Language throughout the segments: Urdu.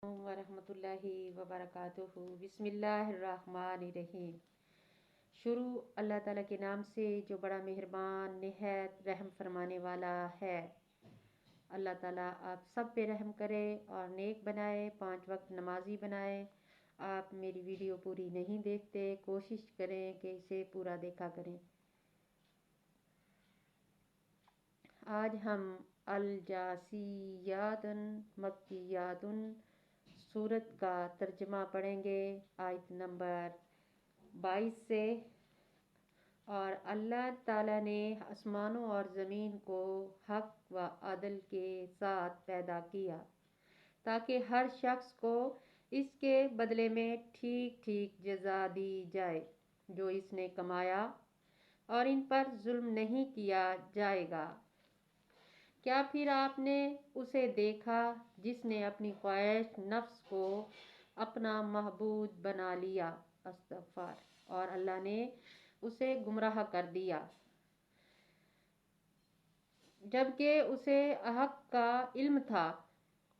ورحمۃ اللہ وبرکاتہ۔ بسم اللہ الرحمن الرحیم۔ شروع اللہ تعالیٰ کے نام سے جو بڑا مہربان نہایت رحم فرمانے والا ہے۔ اللہ تعالیٰ آپ سب پہ رحم کرے اور نیک بنائے، 5 وقت نمازی بنائے۔ آپ میری ویڈیو پوری نہیں دیکھتے، کوشش کریں کہ اسے پورا دیکھا کریں۔ آج ہم الجاسیات مکیات سورت کا ترجمہ پڑھیں گے، آیت نمبر 22 سے۔ اور اللہ تعالیٰ نے آسمانوں اور زمین کو حق و عدل کے ساتھ پیدا کیا تاکہ ہر شخص کو اس کے بدلے میں ٹھیک ٹھیک جزا دی جائے جو اس نے کمایا، اور ان پر ظلم نہیں کیا جائے گا۔ کیا پھر آپ نے اسے دیکھا جس نے اپنی خواہش نفس کو اپنا معبود بنا لیا، استغفار، اور اللہ نے اسے گمراہ کر دیا، جبکہ اسے حق کا علم تھا،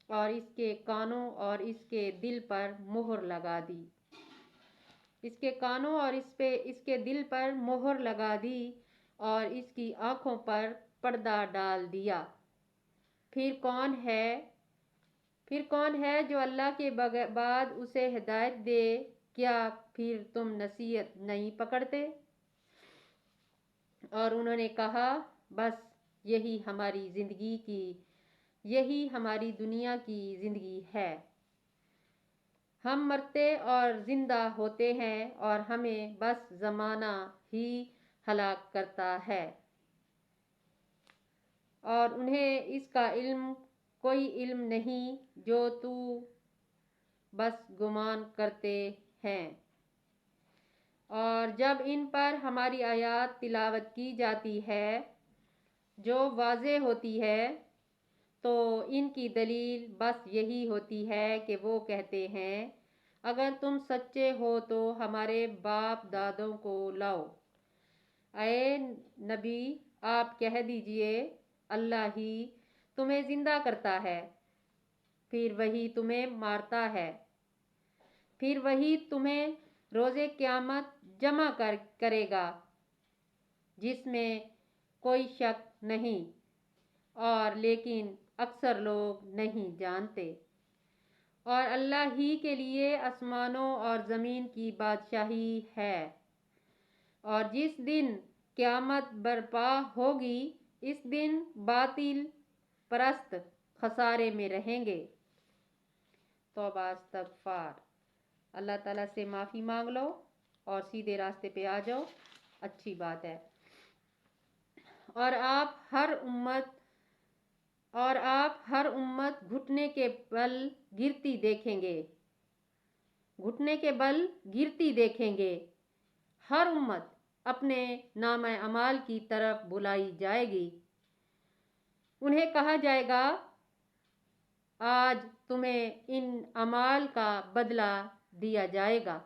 اور اس کے کانوں اور اس کے دل پر مہر لگا دی۔ اس کے کانوں اور اس کے دل پر مہر لگا دی اور اس کی آنکھوں پر پردہ ڈال دیا۔ پھر کون ہے جو اللہ کے بعد اسے ہدایت دے؟ کیا پھر تم نصیحت نہیں پکڑتے؟ اور انہوں نے کہا، بس یہی ہماری دنیا کی زندگی ہے، ہم مرتے اور زندہ ہوتے ہیں اور ہمیں بس زمانہ ہی ہلاک کرتا ہے، اور انہیں اس کا کوئی علم نہیں جو تو بس گمان کرتے ہیں۔ اور جب ان پر ہماری آیات تلاوت کی جاتی ہے جو واضح ہوتی ہے تو ان کی دلیل بس یہی ہوتی ہے کہ وہ کہتے ہیں، اگر تم سچے ہو تو ہمارے باپ دادوں کو لاؤ۔ اے نبی، آپ کہہ دیجئے، اللہ ہی تمہیں زندہ کرتا ہے، پھر وہی تمہیں مارتا ہے، پھر وہی تمہیں روز قیامت جمع کرے گا، جس میں کوئی شک نہیں، اور لیکن اکثر لوگ نہیں جانتے۔ اور اللہ ہی کے لیے آسمانوں اور زمین کی بادشاہی ہے، اور جس دن قیامت برپا ہوگی اس دن باطل پرست خسارے میں رہیں گے۔ توبہ، استغفار۔ اللہ تعالیٰ سے معافی مانگ لو اور سیدھے راستے پہ آ جاؤ، اچھی بات ہے۔ اور آپ ہر امت گھٹنے کے بل گرتی دیکھیں گے، ہر امت اپنے نامہ اعمال کی طرف بلائی جائے گی۔ انہیں کہا جائے گا، آج تمہیں ان اعمال کا بدلہ دیا جائے گا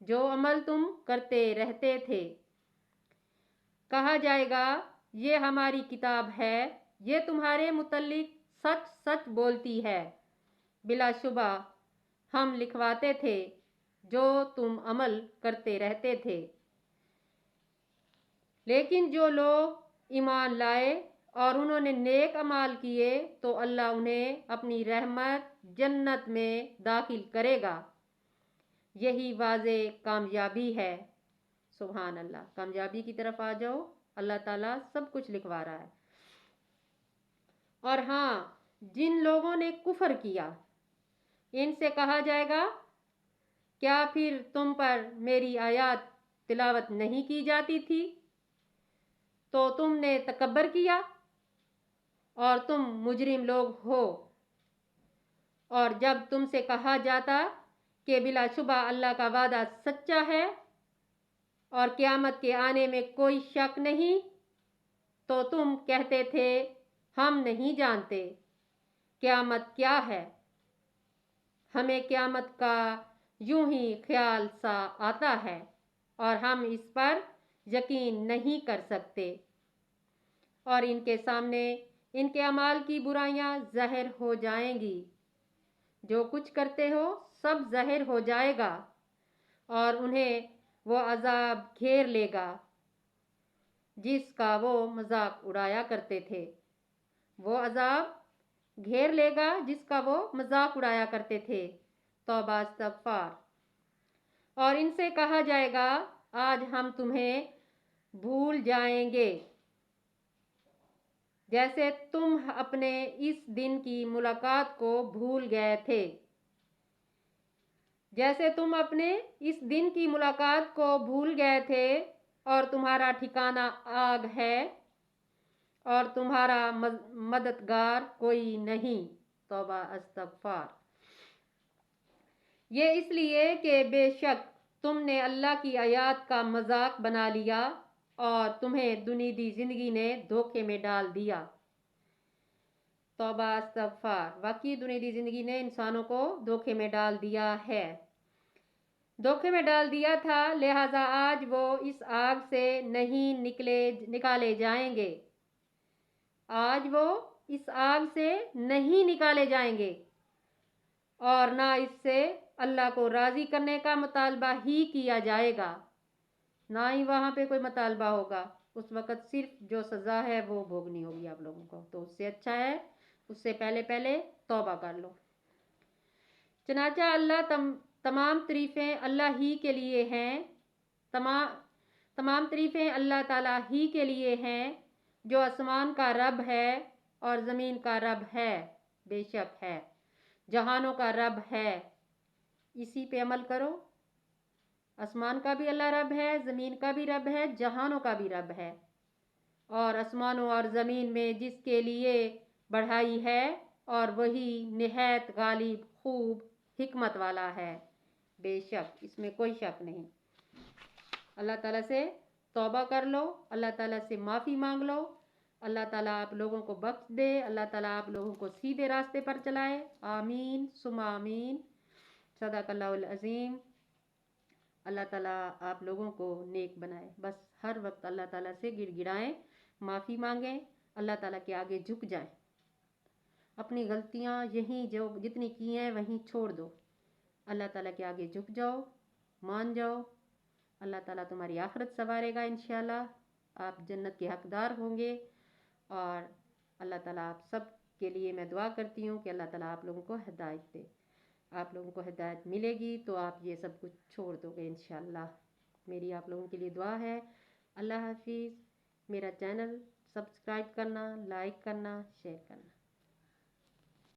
جو عمل تم کرتے رہتے تھے۔ کہا جائے گا، یہ ہماری کتاب ہے، یہ تمہارے متعلق سچ سچ بولتی ہے، بلا شبہ ہم لکھواتے تھے جو تم عمل کرتے رہتے تھے۔ لیکن جو لوگ ایمان لائے اور انہوں نے نیک اعمال کیے تو اللہ انہیں اپنی رحمت جنت میں داخل کرے گا، یہی واضح کامیابی ہے۔ سبحان اللہ۔ کامیابی کی طرف آ جاؤ، اللہ تعالیٰ سب کچھ لکھوا رہا ہے۔ اور ہاں، جن لوگوں نے کفر کیا ان سے کہا جائے گا، کیا پھر تم پر میری آیات تلاوت نہیں کی جاتی تھی تو تم نے تکبر کیا، اور تم مجرم لوگ ہو۔ اور جب تم سے کہا جاتا کہ بلا شبہ اللہ کا وعدہ سچا ہے اور قیامت کے آنے میں کوئی شک نہیں، تو تم کہتے تھے، ہم نہیں جانتے قیامت کیا ہے، ہمیں قیامت کا یوں ہی خیال سا آتا ہے اور ہم اس پر یقین نہیں کر سکتے۔ اور ان کے سامنے ان کے اعمال کی برائیاں ظاہر ہو جائیں گی، جو کچھ کرتے ہو سب ظاہر ہو جائے گا اور انہیں وہ عذاب گھیر لے گا جس کا وہ مذاق اڑایا کرتے تھے۔ وہ عذاب گھیر لے گا جس کا وہ مذاق اڑایا کرتے تھے۔ توبہ استغفار۔ اور ان سے کہا جائے گا آج ہم تمہیں بھول جائیں گے جیسے تم اپنے اس دن کی ملاقات کو بھول گئے تھے۔ جیسے تم اپنے اس دن کی ملاقات کو بھول گئے تھے اور تمہارا ٹھکانہ آگ ہے اور تمہارا مددگار کوئی نہیں۔ توبہ استغفار۔ یہ اس لیے کہ بے شک تم نے اللہ کی آیات کا مذاق بنا لیا اور تمہیں دنیوی زندگی نے دھوکے میں ڈال دیا۔ توبہ استغفار۔ واقعی دنیوی زندگی نے انسانوں کو دھوکے میں ڈال دیا ہے، دھوکے میں ڈال دیا تھا، لہٰذا آج وہ اس آگ سے نہیں نکالے جائیں گے۔ آج وہ اس آگ سے نہیں نکالے جائیں گے اور نہ اس سے اللہ کو راضی کرنے کا مطالبہ ہی کیا جائے گا، نہ ہی وہاں پہ کوئی مطالبہ ہوگا۔ اس وقت صرف جو سزا ہے وہ بھوگنی ہوگی آپ لوگوں کو، تو اس سے اچھا ہے اس سے پہلے توبہ کر لو۔ چنانچہ تمام تعریفیں اللہ ہی کے لیے ہیں، تمام تعریفیں اللہ تعالیٰ ہی کے لیے ہیں جو آسمان کا رب ہے اور زمین کا رب ہے، بے شک ہے، جہانوں کا رب ہے۔ اسی پہ عمل کرو۔ آسمان کا بھی اللہ رب ہے، زمین کا بھی رب ہے، جہانوں کا بھی رب ہے، اور آسمانوں اور زمین میں جس کے لیے بڑھائی ہے اور وہی نہایت غالب، خوب، حکمت والا ہے، بے شک اس میں کوئی شک نہیں۔ اللہ تعالیٰ سے توبہ کر لو، اللہ تعالیٰ سے معافی مانگ لو، اللہ تعالیٰ آپ لوگوں کو بخش دے، اللہ تعالیٰ آپ لوگوں کو سیدھے راستے پر چلائے، آمین ثم آمین۔ صدق اللہ العظیم۔ اللہ تعالیٰ آپ لوگوں کو نیک بنائے۔ بس ہر وقت اللہ تعالیٰ سے گڑ گڑائیں، معافی مانگیں، اللہ تعالیٰ کے آگے جھک جائیں، اپنی غلطیاں یہیں جو جتنی کی ہیں وہیں چھوڑ دو، اللہ تعالیٰ کے آگے جھک جاؤ، مان جاؤ، اللہ تعالیٰ تمہاری آخرت سنوارے گا انشاءاللہ، آپ جنت کے حقدار ہوں گے۔ اور اللہ تعالیٰ آپ سب کے لیے میں دعا کرتی ہوں کہ اللہ تعالیٰ آپ لوگوں کو ہدایت دے۔ آپ لوگوں کو ہدایت ملے گی تو آپ یہ سب کچھ چھوڑ دو گے انشاءاللہ۔ میری آپ لوگوں کے لیے دعا ہے۔ اللہ حافظ۔ میرا چینل سبسکرائب کرنا، لائک کرنا، شیئر کرنا۔